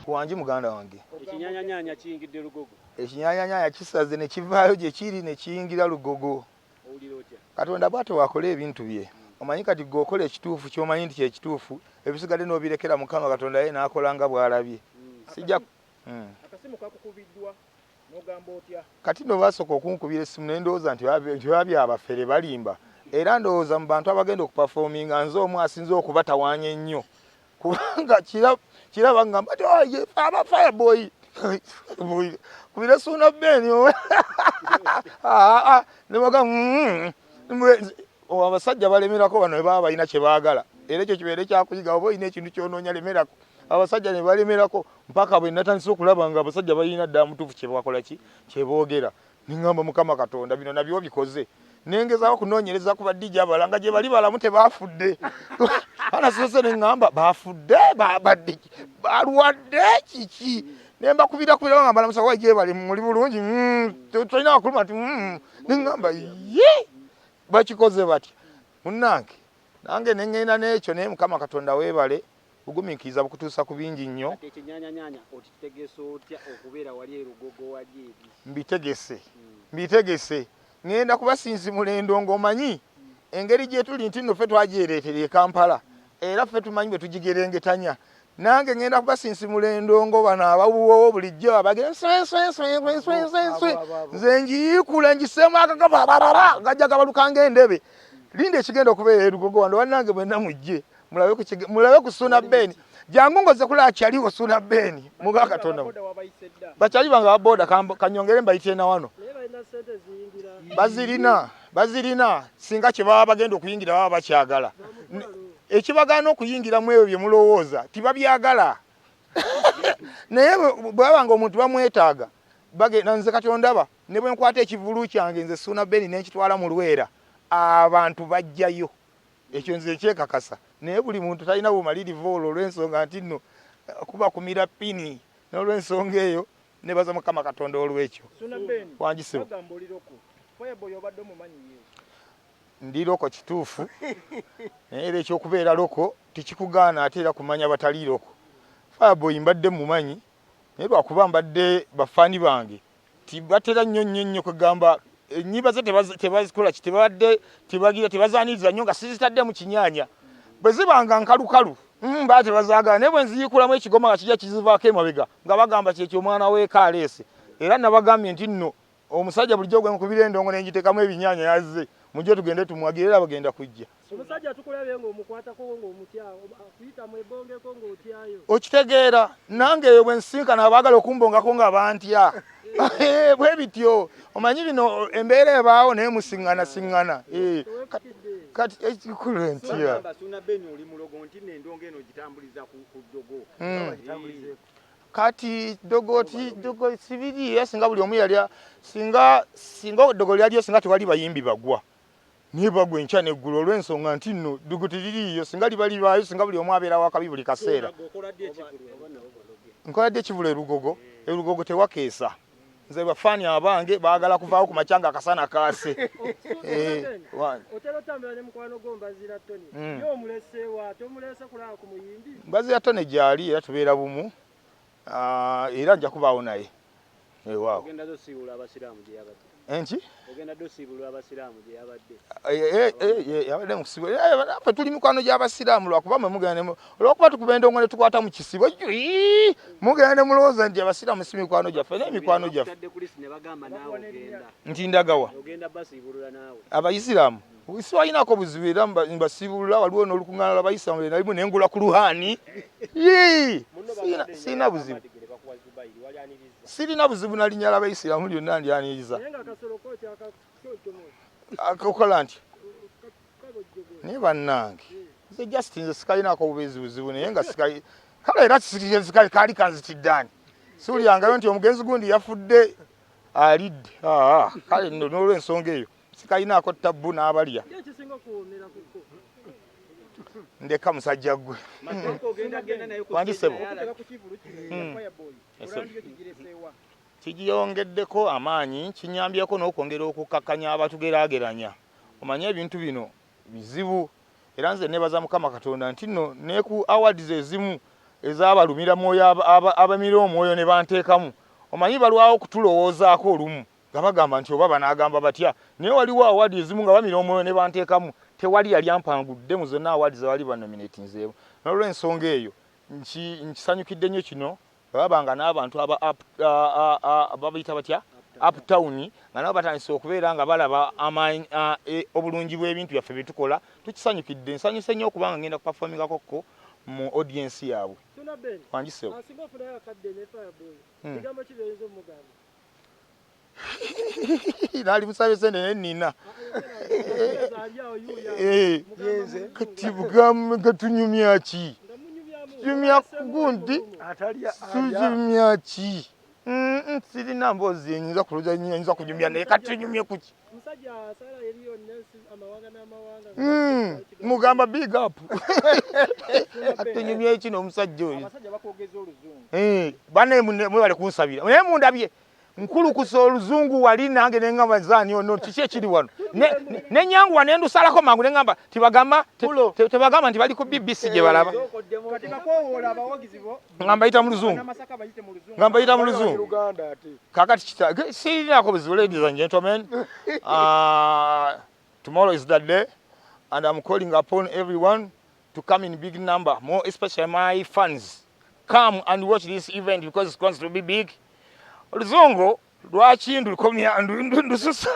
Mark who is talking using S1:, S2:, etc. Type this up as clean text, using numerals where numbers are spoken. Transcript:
S1: Kuwanji muganda wange.
S2: Ekinyanyanya kiyingidde Lugogo.
S1: Ekinyanyanya kisaze ne kivaayo gye kiri ne kiyingira Lugogo.
S2: Owulira otya?
S1: Katonda bw'ate wakola ebintu bye. Omanyi kati g'okola ekituufu ky'omanyi nti kyekituufu ebisigadde n'obirekera Mukama Katonda ye n'akola nga bw'alabye. Sijja
S2: akasimu kakukubiddwa n'ogamba otya?
S1: Kati no basooka okunkubira essimu ne ndowooza nti babya abafere balimba. Era ndowooza mu bantu abagenda okupafominga nze omu asinze okubatawaanya ennyo. Kubanga kiraba ngamba nti oye aba Fireboy kubira Ssuuna Beni ne baga abasajja balemerako bano ne baba balina kye baagala. Era ekyo kibeere kyakuyiga oba olina ekintu ky'onoonya lemerako. Abasajja ne balemerako mpaka bwe natandise okulaba nga abasajja balina dda mutuufu kye bakola ki kye boogera. Ne ngamba Mukama Katonda bino nabyo bikoze. Nengezaako kunoonyereza ku badijja abalanga gye bali balamu tebaafudde. Anasose ne ngamba baafudde balwadde kiki. Ne mbakubira nga balamusa wa gye bali muli bulungi. Tulina akuluma ati ne ngamba ye bakikoze batya. Munnange nange ne ngenda n'ekyo naye Mukama Katonda weebale bugumiikiriza bukutuusa ku bingi nnyo.
S2: Ekinyanyanya okitegese otya okubeera wali e Lugogo wali ebi? Mbitegese. Ngenda kubasinzimula endongo omanyi engeri gye tuli nti nno ffe twagireetera e Kampala era ffe tumanyi bwe tugigerengetanya. Nange ngenda kubasinzimula endongo bano abawuwowo bulijjo abagenda nze ngiyiikula ngiseemu akagaba gajja gabaluka ng'endebe. Linda ekigenda okubeera e Lugogo wano bannange bwenna mujje mulabe ku Ssuuna Beni. Jangu ngoze kulaba kyaliwo Ssuuna Beni muga Katonda. Bakyali banga baboda kanyongere mbayitire na wano. Bazirina singa kye baba bagenda okuyingira baba bakyagala. Ekibagaana okuyingiramu ebyo bye mulowooza tibabyagala. Naye bwabanga omuntu bamwetaaga bagenda nze kati ondaba ne bwe nkwata ekivulu kyange nze Ssuuna Beni n'ekitwala mu Lwera abantu bajjayo. Ekyo nze kyekakasa. Naye buli muntu talina bumalirivu olwo olw'ensonga nti nno kuba kumira pini n'olw'ensonga eyo ne baza Mukama Katonda olw'ekyo. Wangisebo. Ndi loko kituufu naye era ekyokubeera loko tikikugaana ate era kumanya batali loko. Fireboy mbadde mumanyi naye lwakuba mbadde bafaani bange tibatera nnyo kugamba ennyiba ze tebazikola tebazaaniriza nnyo nga sizitadde mu kinyaanya. Bwe zibanga nkalukalu baa tebazaagala naye bwe nziyikulamu ekigoma nga kijja kizivaako emabega nga bagamba kyekyo omwana w'ekaleese. Era nabagambye nti nno omusajja bulijjo gwe nkubira endongo ne ngiteekamu ebinyaanya yazze mujje tugende tumwagire era bagenda kujja. Omusajja tukulabye ng'omukwatako ng'omutyawo akuyita mwebongeko ng'otyayo.
S1: Okitegeera nange eyo bwe nsinkana abaagala okumbongako nga bantya. Bwe bityo omanyi bino embeera ebaawo naye musiŋŋana. Kati ekikulu entya.
S2: Ssuuna Beni oli mulogo nti n'endongo eno gitambuliza ku ddogo.
S1: Kati dogo sibiri singa buli omu yali singa dogo lyaliyo singa tewali bayimbi bagwa. Niye bagwa enkya n'eggulu olw'ensonga nti nno dogo teririiyo singa libaayo singa buli omu abeera wakabi buli kaseera. Nkola dde ekivulu e Lugogo tewakeesa. Nze bafaani abange baagala kuvaawo ku makyanga akasana kaase.
S2: Otera otambula ne mukwano gwo Mbazira Tony. Yo omulese wa tomulese kulaba ku muyimbi.
S1: Mbazira Tony gyali era tubeera bumu. Era nja kubaawo naye. Waaw.
S2: Ogenda dosiibula abasiraamu gye yabadde.
S1: Enki?
S2: Ogenda dosiibula abasiraamu gye yabadde.
S1: Yabadde mu kisibo. Ffe tuli mikwano gy'abasiraamu lwakuba mwe mugenda olw'okuba tukuba endongo ne tukwata mu kisibo. Mugenda ne mulowooza nti abasiraamu si mikwano gyaffe naye mikwano gyaffe. Nti ndagawa.
S2: Ogenda basiibulula naawe.
S1: Abayisiraamu. Si balinako buzibu era mbasiibulula waliwo n'olukuŋŋaana lw'abayisiraamu nalimu ne ngula ku luhaani. Sirina buzibu. Sirina buzibu na linnya l'Abayisiraamu lyonna ndyaniriza. Akola nti naye bannange nze just nze sikalinako buzibu naye nga kale era kaali kanzitiddaani. Siwulyangayo nti omugenzi gundi yafudde alidde. Kale nno n'olw'ensonga eyo sikalinako tabbu n'abalya. Ndeka musajja gwe. Wangisebo. Kigiyongeddeko amaanyi kinyambyeko n'okwongera okukakkanya abatugeraageranya. Omanye ebintu bino
S2: bizibu era nze nebaza Mukama Katonda nti nno ne ku awards ezimu ezaabalumira mwoyo abamira omwoyo ne banteekamu omanyi balwawo kutulowoozaako olumu nga bagamba nti oba banaagamba batya naye waliwo awards ezimu nga bamira omwoyo ne banteekamu tewali yali ampangudde mu zonna awards zawali banominatinzeemu n'olw'ensonga eyo nkisanyukidde nnyo kino babanga n'abantu babiyita batya uptown nga nabo batandise okubeera nga balaba obulungi bw'ebintu byaffe bye tukola tukisanyukidde nsanyuse nnyo okubanga ngenda kuperformingako mu audience yaabwe wangisewo naali musabe sente naye nnina kati bugamu gatunyumya ki tunyumya kugundi tunyumya ki sirina mboozi enyinza kuloja nyinza kunyumya naye kati tunyumye kuki mugamba big up tunyumye ekino omusajja oyo bane mwebale kunsabira naye mundabye nkulukusa oluzungu wali nange nengamba zaani ono kiki ekiri wano nenyanguwa nendusalako mangu nengamba tebagamba nti bali ku BBC gye balaba ngamba yita mu luzungu kakati sirinako buzibu. Ladies and gentlemen, tomorrow is that day and I'm calling upon everyone to come in big number, more especially my fans. Come and watch this event because it's going to be big. Oluzungu lwaki ndukomya ndususa